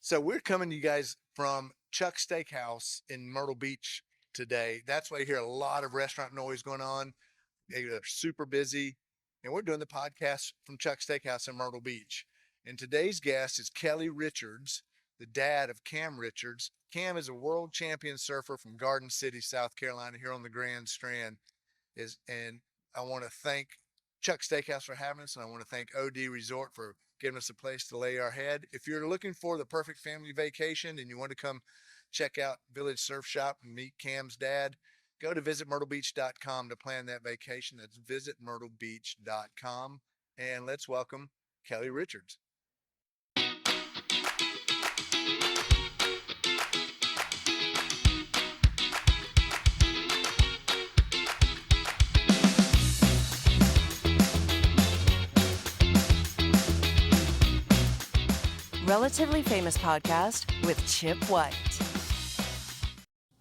So we're coming to you guys from Chuck's Steakhouse in Myrtle Beach today. That's why you hear a lot of restaurant noise going on. They're super busy. And we're doing the podcast from Chuck's Steakhouse in Myrtle Beach. And today's guest is Kelly Richards, the dad of Cam Richards. Cam is a world champion surfer from Garden City, South Carolina, here on the Grand Strand. And I want to thank Chuck Steakhouse for having us, and I want to thank OD Resort for giving us a place to lay our head. If you're looking for the perfect family vacation and you want to come check out Village Surf Shop and meet Cam's dad, go to visitmyrtlebeach.com to plan that vacation. That's visitmyrtlebeach.com. And let's welcome Kelly Richards. Relatively Famous Podcast with Chip White.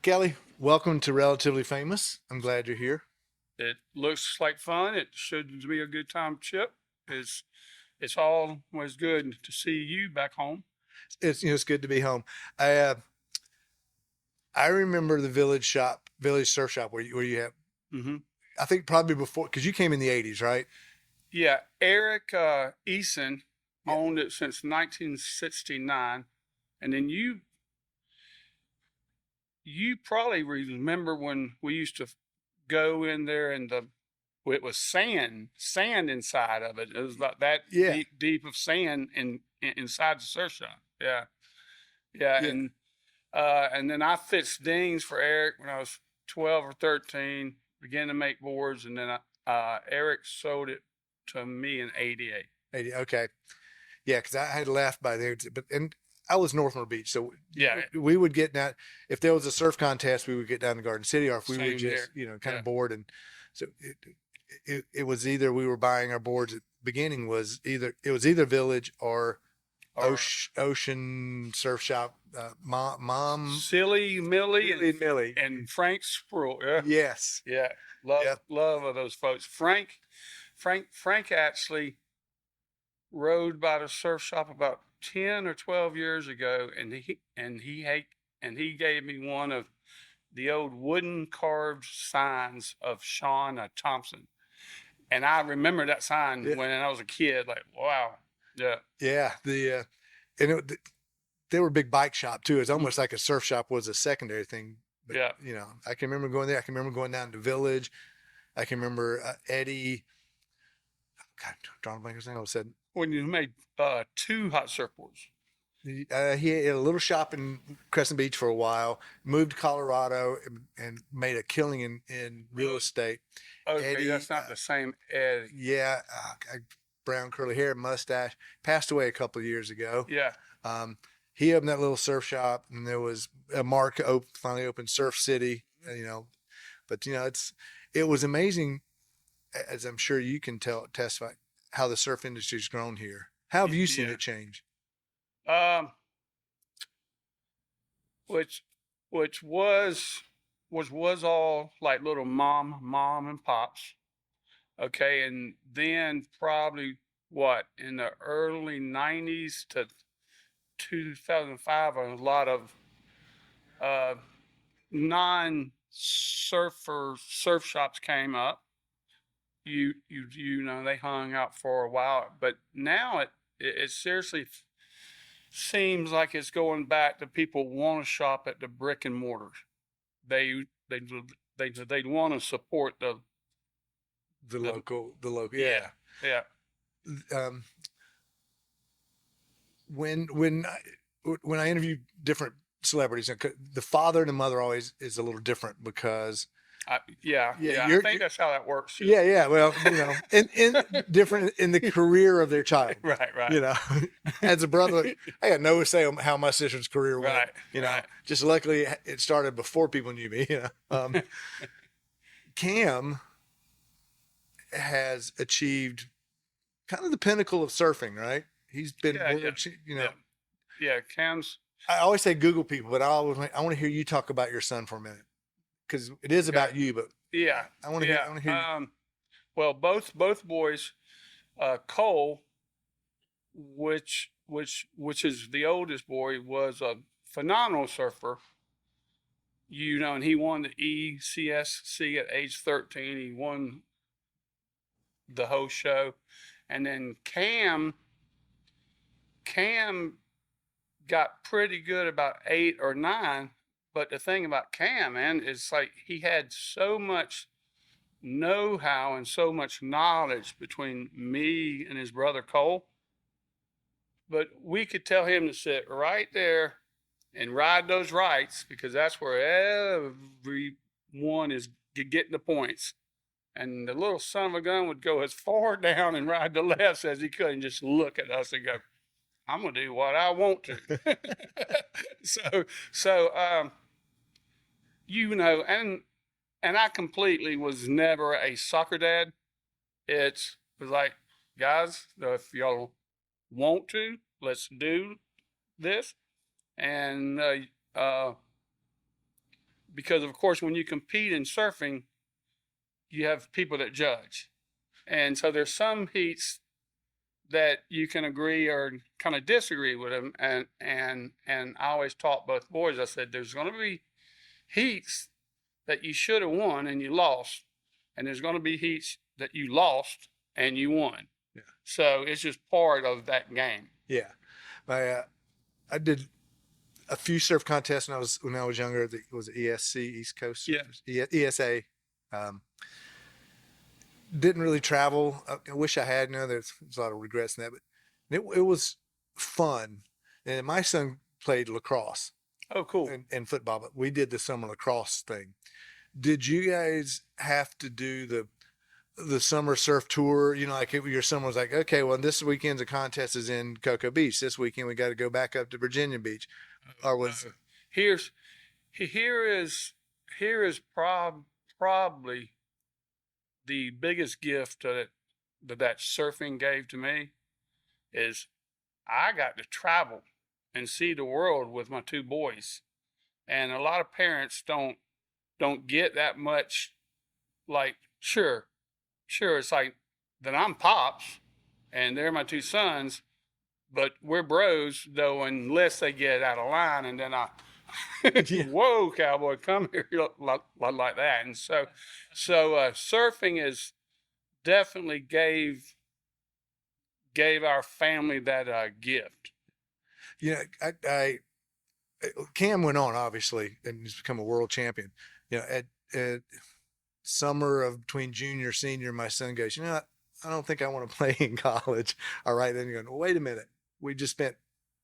Kelly, welcome to Relatively Famous. I'm glad you're here. It looks like fun. It should be a good time, Chip. It's always good to see you back home. It's good to be home. I remember the Village Surf Shop where you have. Mm-hmm. I think probably before, because you came in the 80s, right? Yeah, Eric Eason owned it since 1969, and then you probably remember when we used to go in there and it was sand inside of it. It was like that deep of sand inside the surf shop. Yeah. And then I fixed dings for Eric when I was 12 or 13. Began to make boards, and then Eric sold it to me in 88. 80, okay. Yeah, because I had left by there, and I was North Myrtle Beach, so yeah, we would get down. If there was a surf contest, we would get down to Garden City, or if we Same were just here. kind of bored, and so it was either we were buying our boards at the beginning was either Village or Ocean Surf Shop, Mom Silly Millie and Millie and Frank Sproul. Yeah. Yes. Yeah. Love of those folks. Frank actually rode by the surf shop about 10 or 12 years ago, and he gave me one of the old wooden carved signs of Sean Thompson. And I remember that sign when I was a kid, like, wow. Yeah. Yeah. They were a big bike shop too. It's almost like a surf shop was a secondary thing. But, I can remember going there. I can remember going down to Village. I can remember Eddie. God, drawing a blank. I said when you made 2 hot surfboards. He had a little shop in Crescent Beach for a while. Moved to Colorado and made a killing in real estate. Okay, Eddie, that's not the same Eddie. Yeah, brown curly hair, mustache. Passed away a couple of years ago. Yeah. He opened that little surf shop, and there was a Mark finally opened Surf City. But it was amazing, as I'm sure you can testify, how the surf industry's grown here. How have you seen it change? Which was all like little mom and pops. Okay, and then probably in the early 90s to 2005, a lot of non-surfer surf shops came up. They hung out for a while, but now it seriously seems like it's going back to people want to shop at the brick and mortar. They want to support the local. Yeah. When I interview different celebrities, the father and the mother always is a little different because I think that's how that works. Yeah. Well, in different in the career of their child. Right. As a brother, I had no say on how my sister's career went. Right. Just luckily it started before people knew me. Cam has achieved kind of the pinnacle of surfing, right? He's been, Yeah, Cam's. I always say Google people, but I want to hear you talk about your son for a minute. Because it is about you, but I want to hear. Well, both boys, Cole, which which is the oldest boy, was a phenomenal surfer. And he won the ECSC at age 13. He won the whole show. And then Cam got pretty good about 8 or 9. But the thing about Cam, man, is like he had so much know-how and so much knowledge between me and his brother Cole. But we could tell him to sit right there and ride those rights, because that's where everyone is getting the points. And the little son of a gun would go as far down and ride the lefts as he could and just look at us and go, I'm going to do what I want to. And I completely was never a soccer dad. It was like, guys, if y'all want to, let's do this. And because, of course, when you compete in surfing, you have people that judge. And so there's some heats that you can agree or kind of disagree with them. And I always taught both boys, I said, there's going to be heats that you should have won and you lost. And there's going to be heats that you lost and you won. Yeah. So it's just part of that game. Yeah. I did a few surf contests when I was younger. It was ESC, East Coast Surfers, ESA. Didn't really travel. I wish I had. There's a lot of regrets in that, but it was fun. And my son played lacrosse. Oh, cool. And football, but we did the summer lacrosse thing. Did you guys have to do the summer surf tour? Like your summer was like, okay, well, this weekend's a contest is in Cocoa Beach. This weekend we got to go back up to Virginia Beach. Or was here is probably the biggest gift that surfing gave to me is I got to travel and see the world with my 2 boys. And a lot of parents don't get that much. Like, sure, it's like that I'm pops and they're my 2 sons, but we're bros though, unless they get out of line, and then whoa, cowboy, come here, like that. And so surfing is definitely gave our family that gift. Cam went on obviously and he's become a world champion. At summer of between junior senior, my son goes, I don't think I want to play in college. All right, then you're going, well, wait a minute. We just spent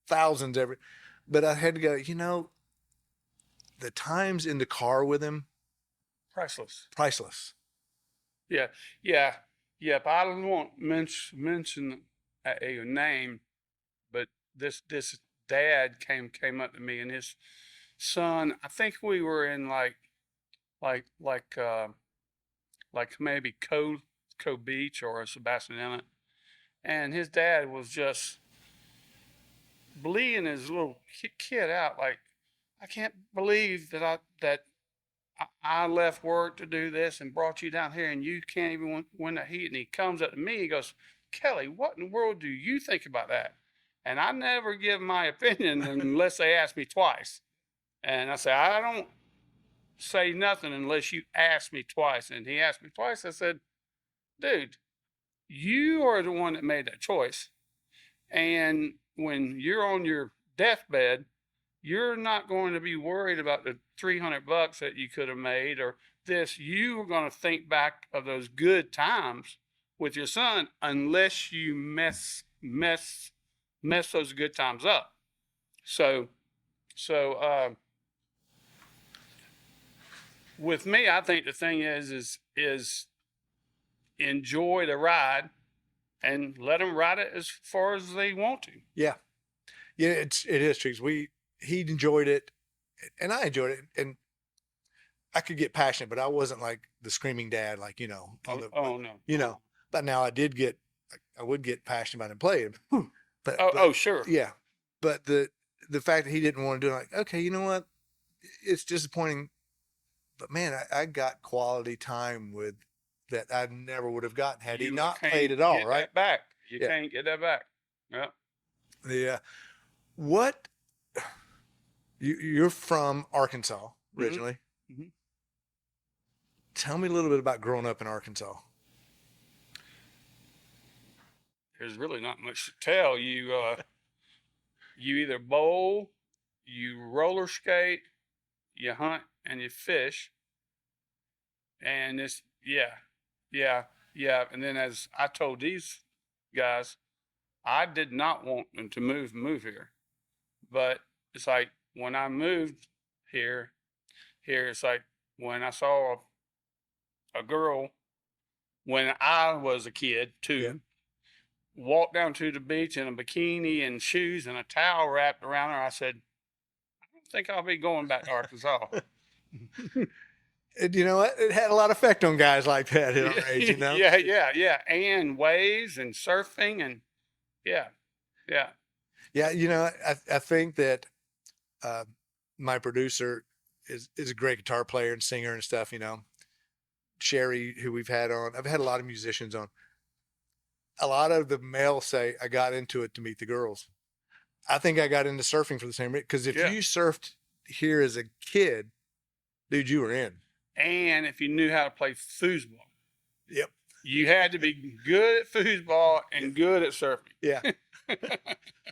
thousands but I had to go, the times in the car with him, priceless. Yeah. But I don't want to mention a name, but this dad came up to me and his son. I think we were in like maybe Co Beach or Sebastian Inlet, and his dad was just bleeding his little kid out. Like, I can't believe that I left work to do this and brought you down here, and you can't even win the heat. And he comes up to me, he goes, Kelly, what in the world do you think about that? And I never give my opinion unless they ask me twice. And I say, I don't say nothing unless you ask me twice. And he asked me twice. I said, dude, you are the one that made that choice. And when you're on your deathbed, you're not going to be worried about the $300 that you could have made or this. You are going to think back of those good times with your son, unless you mess those good times up. So with me, I think the thing is enjoy the ride and let them ride it as far as they want to. Yeah, it is true. He enjoyed it, and I enjoyed it, and I could get passionate, but I wasn't like the screaming dad, like no. But now I would get passionate about him playing. But sure. Yeah, but the fact that he didn't want to do it, like, okay, you know what? It's disappointing, but man, I got quality time with that I never would have gotten had he not played at all. Right? That back. You can't get that back. Yeah. Yeah. What you're from Arkansas originally? Mm-hmm. Tell me a little bit about growing up in Arkansas. There's really not much to tell. You either bowl, you roller skate, you hunt, and you fish. And it's yeah. And then as I told these guys, I did not want them to move here, but it's like when I moved here it's like when I saw a girl when I was a kid too. Yeah. Walk down to the beach in a bikini and shoes and a towel wrapped around her. I said, I don't think I'll be going back to Arkansas. You know what? It had a lot of effect on guys like that at our age, you know? Yeah. And waves and surfing and yeah. Yeah, you know, I think that my producer is a great guitar player and singer and stuff, you know. Sherry, who we've had on, I've had a lot of musicians on. A lot of the males say I got into it to meet the girls. I think I got into surfing for the same reason. Because if you surfed here as a kid, dude, you were in. And if you knew how to play foosball. Yep. You had to be good at foosball and good at surfing. Yeah. I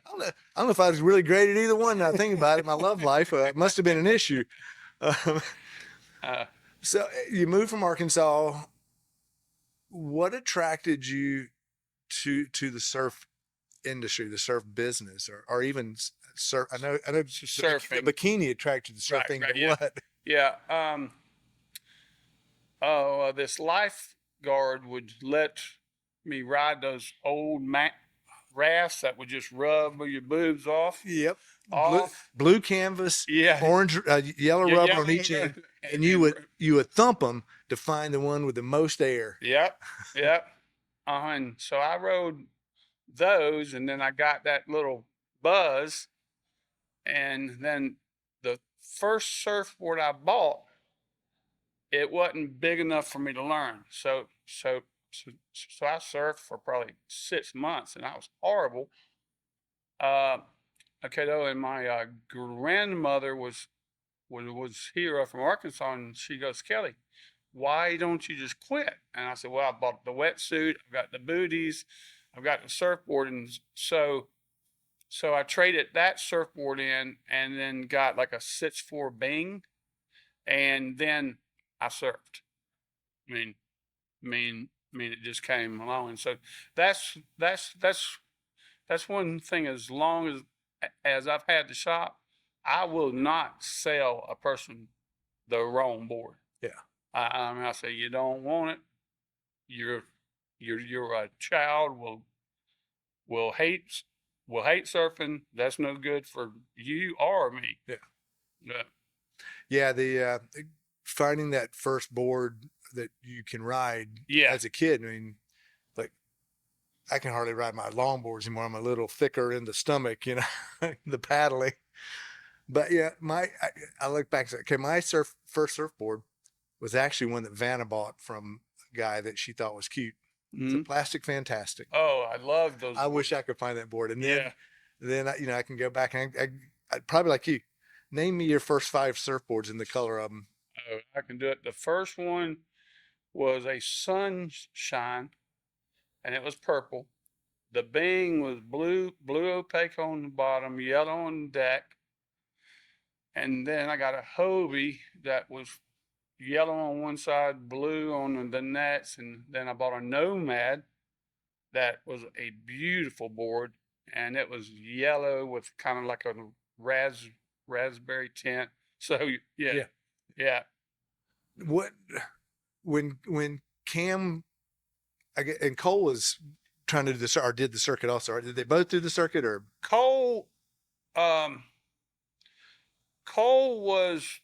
don't know if I was really great at either one. Now I think about it, my love life must have been an issue. So you moved from Arkansas. What attracted you to the surf industry, the surf business, or even surf? I know surfing. The bikini attracted to surfing. Right, but yeah. what? Yeah. This lifeguard would let me ride those old rafts that would just rub your boobs off. Yep. Off. Blue canvas. Yeah. Orange, yellow Yeah, rubber yellow on each rubber. end, and you would thump them to find the one with the most air. Yep. And so I rode those, and then I got that little buzz, and then the first surfboard I bought, it wasn't big enough for me to learn. So I surfed for probably 6 months, and I was horrible. Okay, though, and my grandmother was here from Arkansas, and she goes, Kelly, why don't you just quit? And I said, well, I bought the wetsuit, I've got the booties, I've got the surfboard, and so I traded that surfboard in, and then got like a 6'4" Bing, and then I surfed. I mean, it just came along, and so that's one thing. As long as I've had the shop, I will not sell a person the wrong board. Yeah. I mean, I say you don't want it. You're a child will hate surfing. That's no good for you or me. Yeah. Yeah. The finding that first board that you can ride as a kid. I mean, like I can hardly ride my longboards anymore. I'm a little thicker in the stomach, you know, the paddling. But yeah, I look back and say, okay, my first surfboard was actually one that Vanna bought from a guy that she thought was cute. It's a plastic fantastic. Oh, I love those. I wish I could find that board. And then I can go back and I'd probably like you, name me your first 5 surfboards and the color of them. Oh, I can do it. The first one was a sunshine, and it was purple. The Bing was blue opaque on the bottom, yellow on the deck. And then I got a Hobie that was yellow on one side, blue on the nets. And then I bought a Nomad that was a beautiful board, and it was yellow with kind of like a raspberry tint. So yeah. What when Cam and Cole was trying to do the or did the circuit also? Did they both do the circuit or Cole was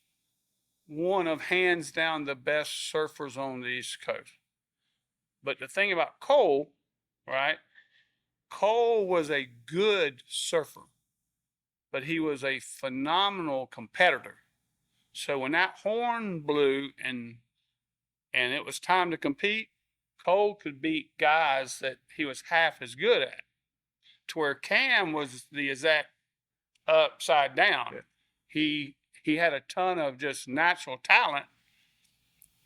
one of hands down the best surfers on the East Coast. But the thing about Cole, right? Cole was a good surfer, but he was a phenomenal competitor. So when that horn blew and it was time to compete, Cole could beat guys that he was half as good at. to where Cam was the exact upside down. Yeah. He had a ton of just natural talent,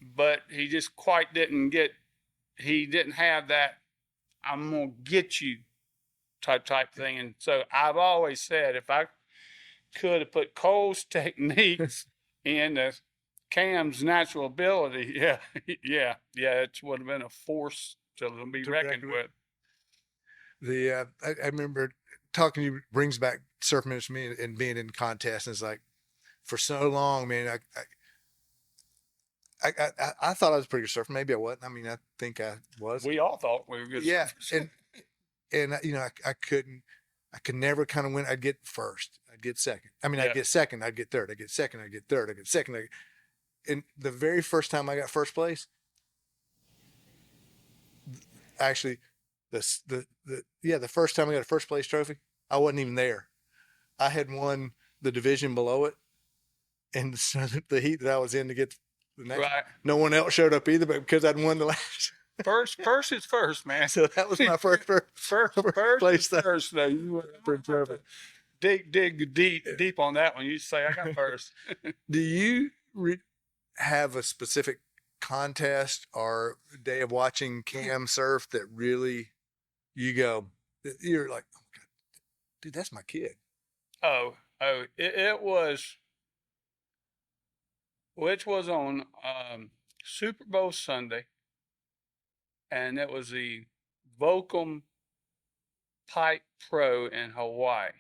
but he just quite didn't have that I'm gonna get you type thing. And so I've always said if I could have put Cole's techniques in Cam's natural ability, it would have been a force to be reckoned with. I remember talking to you brings back surf ministry to me and being in contests, and it's like for so long, man, I thought I was a pretty good surfer. Maybe I wasn't. I mean, I think I was. We all thought we were good. Yeah, surfers. and I could never kind of win. I'd get first. I'd get second. I mean, I'd get second. I'd get third. I'd get second. I'd get third. I'd get second. And the very first time I got first place, actually, the first time I got a first place trophy, I wasn't even there. I had won the division below it, and the heat that I was in to get the next. Right. No one else showed up either, but because I'd won the last. First is first, man. So that was my first place. First, though. You were dig deep on that one. You say I got first. Do you have a specific contest or day of watching Cam surf that really you're like, oh God, dude, that's my kid? It was, which was on Super Bowl Sunday, and it was the Volcom Pipe Pro in Hawaii,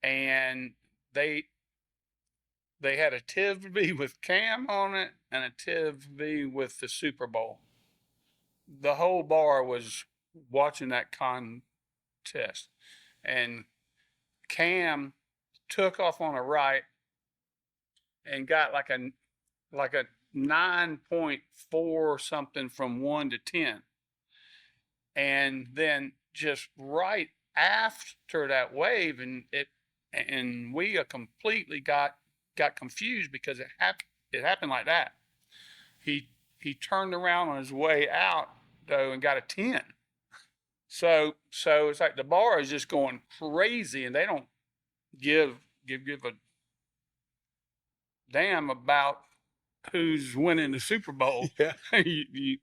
and they had a TIV with Cam on it and a TIV with the Super Bowl. The whole bar was watching that contest, and Cam took off on a right and got like a 9.4 something from 1 to 10. And then just right after that wave, and we completely got confused because it happened like that. He turned around on his way out though and got a 10. So it's like the bar is just going crazy, and they don't give a damn about who's winning the Super Bowl. Yeah. you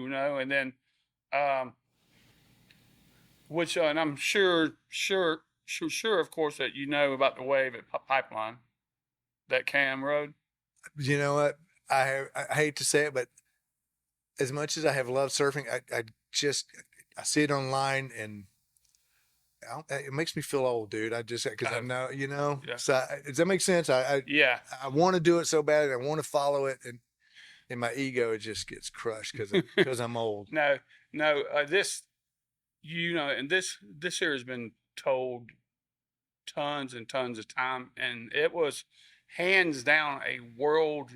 know, and then which and I'm sure of course that you know about the wave at Pipeline that Cam rode. You know what? I hate to say it, but as much as I have loved surfing, I see it online and it makes me feel old, dude. I just, because I know, Yeah. So does that make sense? I want to do it so bad, and I want to follow it, and my ego, it just gets crushed because I'm old. No, this, and this here has been told tons and tons of time, and it was hands down a world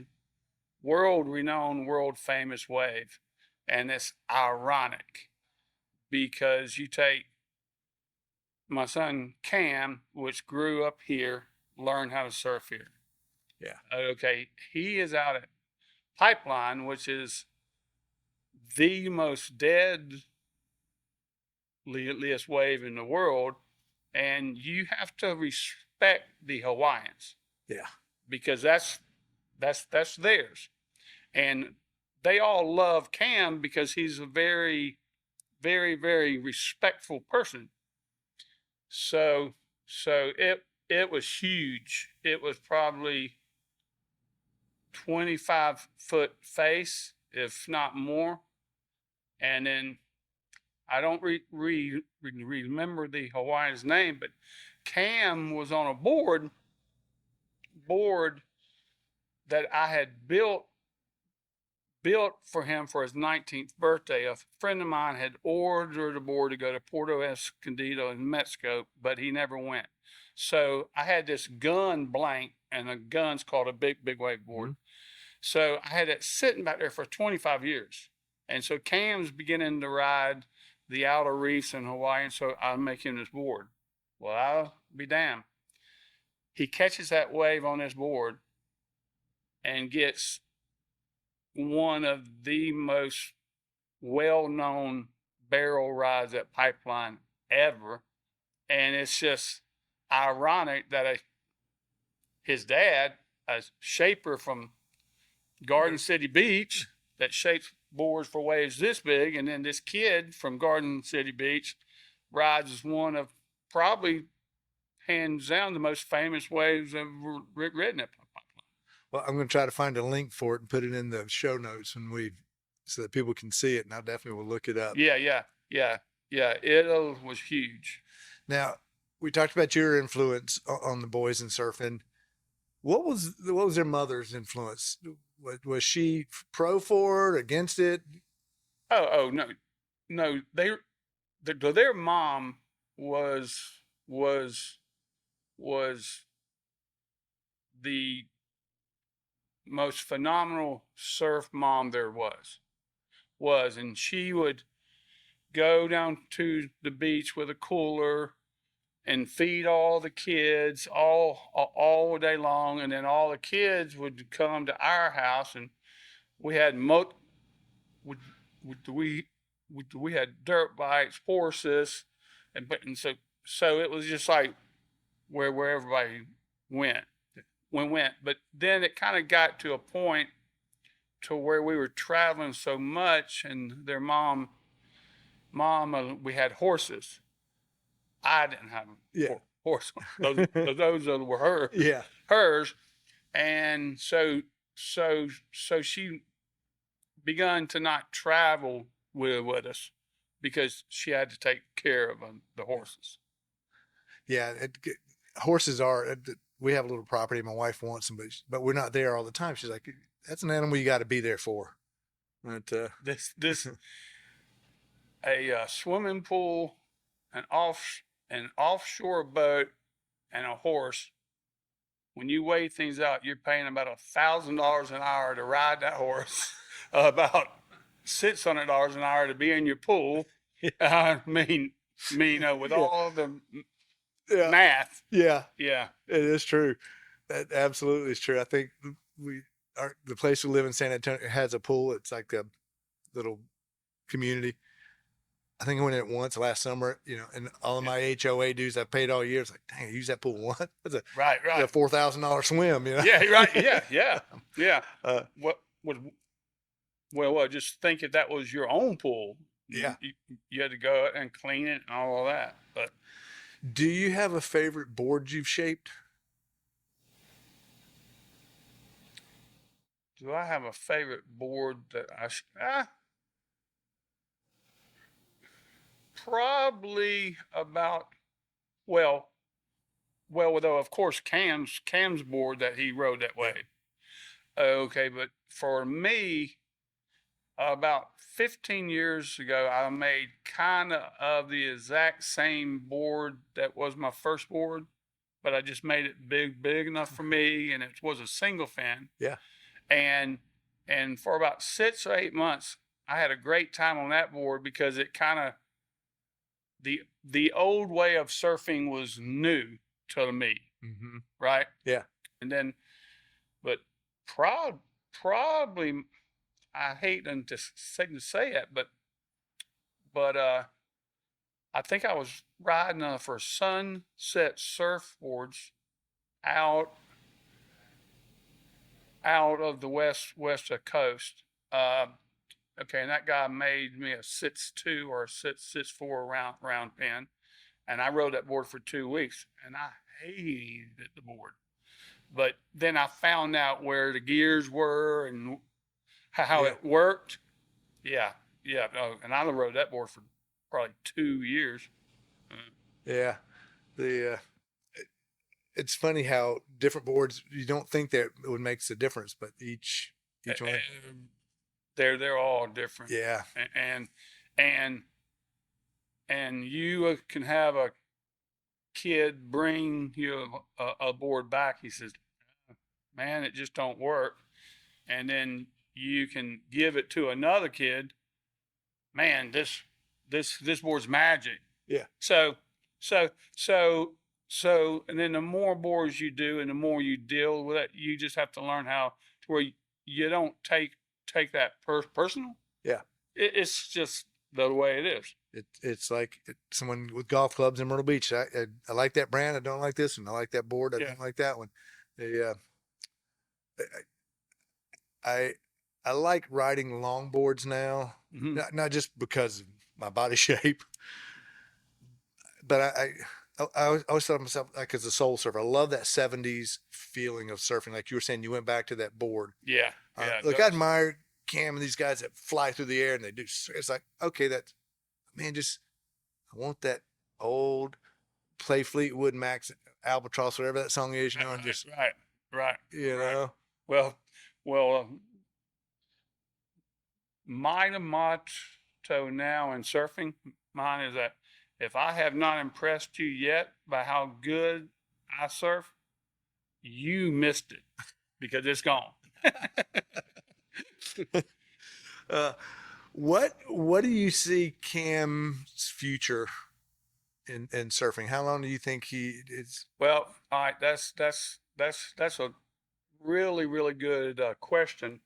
renowned, world famous wave. And it's ironic because you take my son Cam, which grew up here, learned how to surf here. Yeah. Okay. He is out at Pipeline, which is the most deadliest wave in the world. And you have to respect the Hawaiians. Yeah. Because that's theirs. And they all love Cam because he's a very, very, very respectful person. So it was huge. It was probably 25-foot face, if not more. And then I don't remember the Hawaiian's name, but Cam was on a board that I had built for him for his 19th birthday. A friend of mine had ordered a board to go to Puerto Escondido in Mexico, but he never went. So I had this gun blank, and the gun's called a big wave board. Mm-hmm. So I had it sitting back there for 25 years. And so Cam's beginning to ride the outer reefs in Hawaii, and so I make him this board. Well, I'll be damned. He catches that wave on this board and gets one of the most well-known barrel rides at Pipeline ever. And it's just ironic that his dad, a shaper from Garden City Beach that shapes boards for waves this big, and then this kid from Garden City Beach rides one of probably hands down the most famous waves ever ridden at pipeline. Well, I'm going to try to find a link for it and put it in the show notes so that people can see it. And I definitely will look it up. Yeah. It was huge. Now, we talked about your influence on the boys in surfing. What was their mother's influence? Was she pro for it, against it? Oh no. Their mom was the most phenomenal surf mom there was, and she would go down to the beach with a cooler and feed all the kids all day long, and then all the kids would come to our house, and we had we had dirt bikes, horses, and so it was just like where everybody went. But then it kind of got to a point to where we were traveling so much, and their mom, we had horses. I didn't have a horse. Those were hers. And so she begun to not travel with us because she had to take care of the horses. Yeah, horses are. We have a little property. My wife wants them, but we're not there all the time. She's like, "That's an animal you got to be there for." But this a swimming pool, an offshore boat, and a horse. When you weigh things out, you're paying about $1,000 an hour to ride that horse, about $600 an hour to be in your pool. I mean, with all the math. Yeah, it is true. That absolutely is true. I think the place we live in, San Antonio, has a pool. It's like a little community. I think I went in it once last summer, and all of my HOA dues I paid all year. It's like, dang, I use that pool once. That's a $4,000 swim, Yeah, right. Yeah. Well, just think if that was your own pool. Yeah. You had to go and clean it and all of that. But do you have a favorite board you've shaped? Do I have a favorite board that probably about, well, though, of course, Cam's board that he rode that way. Okay, but for me, about 15 years ago, I made kind of the exact same board that was my first board, but I just made it big enough for me, and it was a single fin. Yeah. And for about 6 or 8 months, I had a great time on that board because it kind of, the old way of surfing was new to me, right? Yeah. And then, but probably, I hate to say it, but I think I was riding for Sunset surfboards out of the west coast. Okay, and that guy made me a 6.2 or a 6.4 round pin, and I rode that board for 2 weeks, and I hated the board. But then I found out where the gears were and how it worked. Yeah. And I rode that board for probably 2 years. Yeah. It's funny how different boards, you don't think that it would make a difference, but each one. They're all different. Yeah. And you can have a kid bring you a board back. He says, "Man, it just don't work." And then you can give it to another kid. "Man, this board's magic." Yeah. So, and then the more boards you do and the more you deal with it, you just have to learn how to where you don't take that personal. Yeah. It's just the way it is. It's like someone with golf clubs in Myrtle Beach. I like that brand. I don't like this one. I like that board. I Yeah. don't like that one. I I like riding longboards now, Mm-hmm. not just because of my body shape, but I always thought of myself like as a soul surfer. I love that '70s feeling of surfing. Like you were saying, you went back to that board. Yeah. Yeah. Look, I admire Cam and these guys that fly through the air and they do. It's like, okay, man, I want that old play Fleetwood Max Albatross, whatever that song is, and just right. you know. Well, my motto now in surfing, mine is that if I have not impressed you yet by how good I surf, you missed it because it's gone. What do you see Cam's future in surfing? How long do you think he is? Well, all right, that's a really really good question,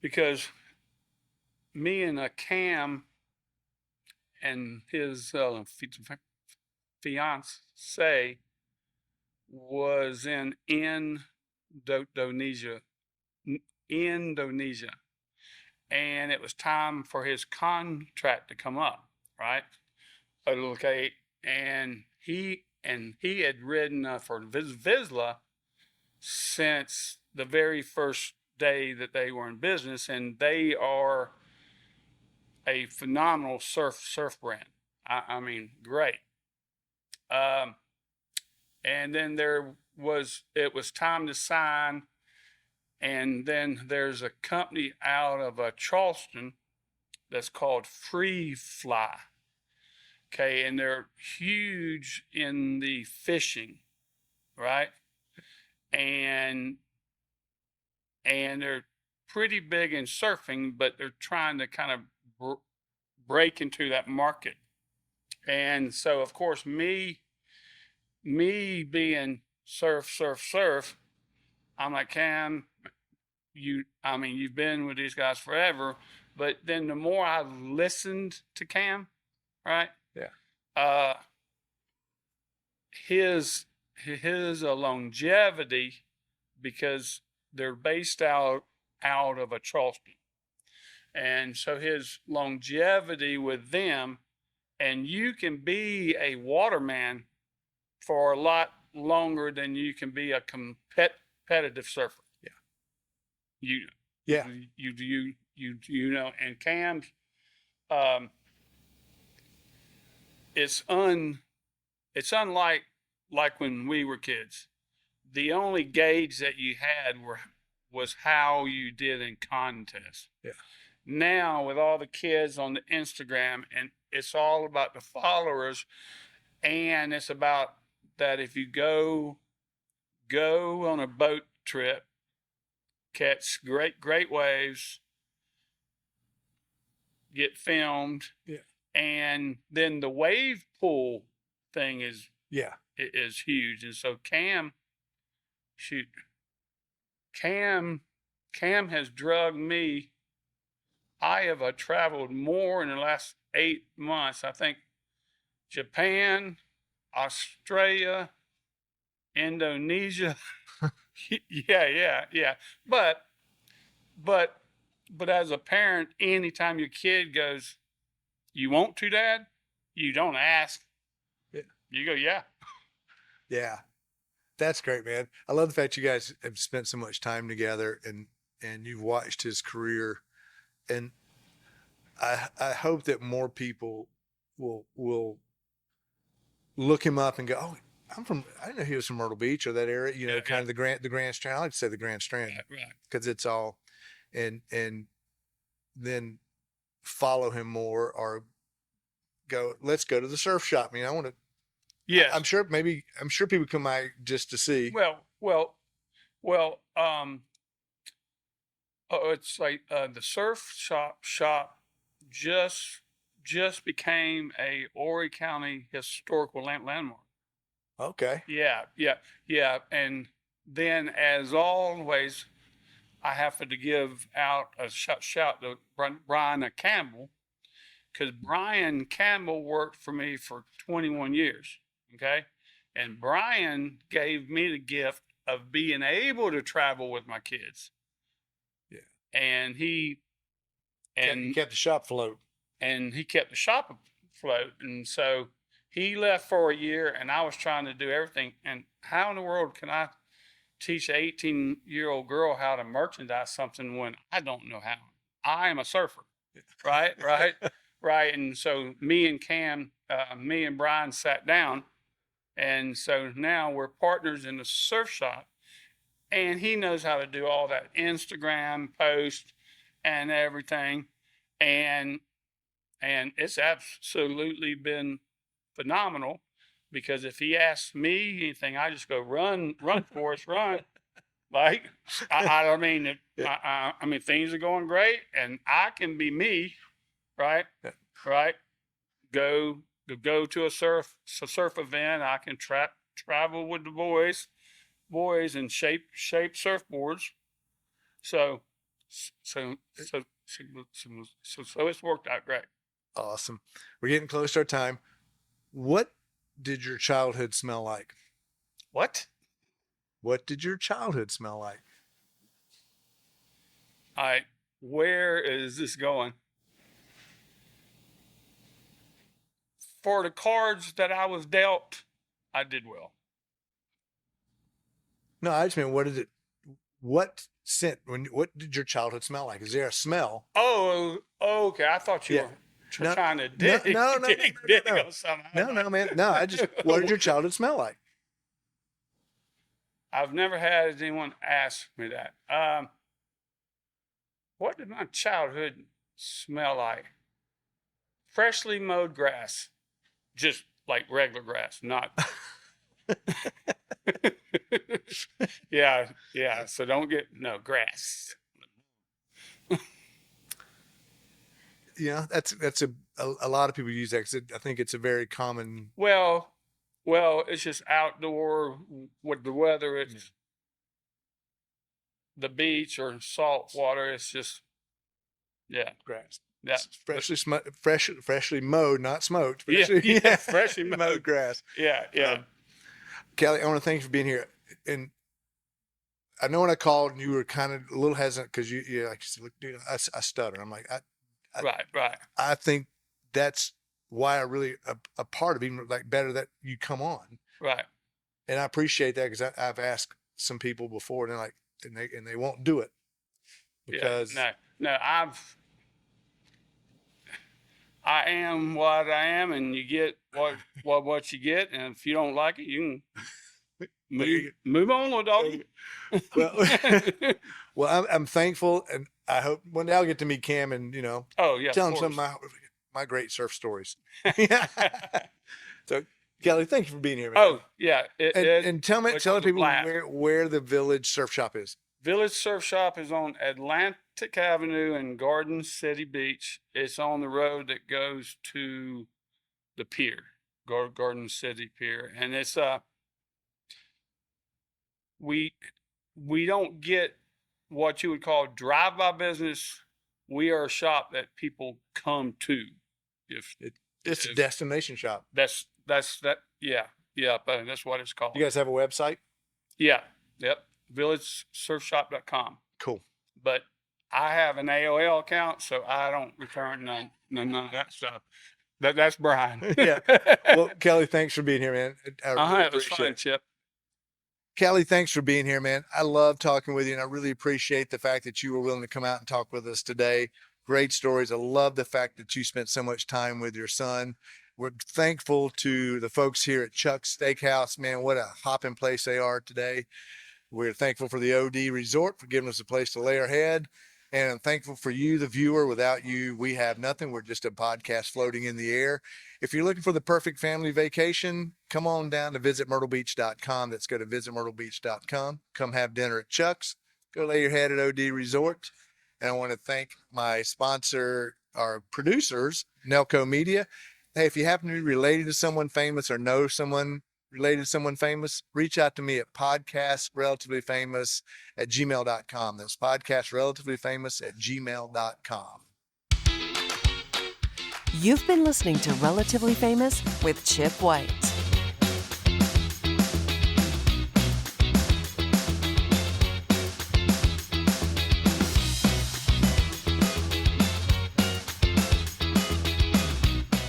because me and Cam and his fiance was in Indonesia, Indonesia, and it was time for his contract to come up, right? Okay, and he had ridden for Vizsla since the very first day that they were in business, and they are a phenomenal surf brand. I mean, great. And then it was time to sign, and then there's a company out of Charleston that's called Free Fly. Okay, and they're huge in the fishing, right? And they're pretty big in surfing, but they're trying to kind of break into that market. And so, of course, me being surf, I'm like, Cam, you've been with these guys forever. But then the more I listened to Cam, right? Yeah. His longevity, because they're based out of a Charleston. And so his longevity with them, and you can be a waterman for a lot longer than you can be a competitive surfer. Yeah. You know, and Cam's, it's unlike when we were kids. The only gauge that you had was how you did in contests. Yeah. Now with all the kids on the Instagram, and it's all about the followers, and it's about that if you go on a boat trip, catch great waves, get filmed, yeah, and then the wave pool thing is huge. And so Cam has drugged me. I have traveled more in the last 8 months. I think Japan, Australia, Indonesia. yeah. But as a parent, anytime your kid goes, "You want to, Dad?" You don't ask. Yeah. You go, "Yeah." Yeah. That's great, man. I love the fact you guys have spent so much time together and you've watched his career. And I hope that more people will look him up and go, "Oh, I didn't know he was from Myrtle Beach or that area, kind of the Grand Strand." I like to say the Grand Strand, right. Because it's all, and then follow him more or let's go to the surf shop. I mean, I want to, Yes. I'm sure people come by just to see. Well, it's like the surf shop just became a Horry County historical landmark. Okay. Yeah. And then, as always, I have to give out a shout to Brian Campbell, because Brian Campbell worked for me for 21 years. Okay. And Brian gave me the gift of being able to travel with my kids. Yeah. And he kept the shop afloat. And he kept the shop afloat. And so he left for a year, and I was trying to do everything. And how in the world can I teach an 18-year-old girl how to merchandise something when I don't know how? I am a surfer, right? Right. And so me and Brian sat down, and so now we're partners in the surf shop, and he knows how to do all that Instagram post and everything. And it's absolutely been phenomenal, because if he asks me anything, I just go, run, Forrest, run. Like, I mean, I mean, things are going great, and I can be me, right? Right. Go to a surf event. I can travel with the boys and shape surfboards. So it's worked out great. Awesome. We're getting close to our time. What did your childhood smell like? What? What did your childhood smell like? All right. Where is this going? For the cards that I was dealt, I did well. No, I just mean, what did your childhood smell like? Is there a smell? Oh, okay. I thought you were trying to dig on something. No, man. No, what did your childhood smell like? I've never had anyone ask me that. What did my childhood smell like? Freshly mowed grass. Just like regular grass, not. Yeah. So don't get grass. Yeah, that's a lot of people use that, 'cause I think it's a very common. Well, it's just outdoor with the weather. It's the beach or salt water. It's just grass. Yeah, Freshly mowed, not smoked. Freshly mowed grass. Yeah. Kelly, I want to thank you for being here. And I know when I called, you were kind of a little hesitant, because you like, look, dude, I stutter. I'm like, Right. I think that's why I really a part of even like better that you come on. Right. And I appreciate that, because I've asked some people before, and they're like, and they won't do it because I am what I am, and you get what you get, and if you don't like it, you can move on, little dog. Well, I'm thankful, and I hope one day I'll get to meet Cam, and tell him some of my great surf stories. So, Kelly, thank you for being here, man. Oh yeah, and tell people where the Village Surf Shop is. Village Surf Shop is on Atlantic Avenue in Garden City Beach. It's on the road that goes to the pier, Garden City Pier, and it's we don't get what you would call drive-by business. We are a shop that people come to. It's a destination shop. That's yeah. That's what it's called. You guys have a website? Yeah. Yep. villagesurfshop.com. Cool. But I have an AOL account, so I don't return none of that stuff. That's Brian. Yeah. Well, Kelly, thanks for being here, man. It was fun, Chip. Kelly, thanks for being here, man. I love talking with you, and I really appreciate the fact that you were willing to come out and talk with us today. Great stories. I love the fact that you spent so much time with your son. We're thankful to the folks here at Chuck's Steakhouse. Man, what a hopping place they are today. We're thankful for the OD Resort for giving us a place to lay our head. And I'm thankful for you, the viewer. Without you, we have nothing. We're just a podcast floating in the air. If you're looking for the perfect family vacation, come on down to visitmyrtlebeach.com. Let's go to visitmyrtlebeach.com. Come have dinner at Chuck's. Go lay your head at OD Resort. And I want to thank my sponsor, our producers, Nelco Media. Hey, if you happen to be related to someone famous or know someone related to someone famous, reach out to me at podcastrelativelyfamous@gmail.com. That's podcastrelativelyfamous@gmail.com. You've been listening to Relatively Famous with Chip White.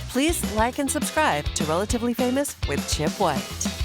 Please like and subscribe to Relatively Famous with Chip White.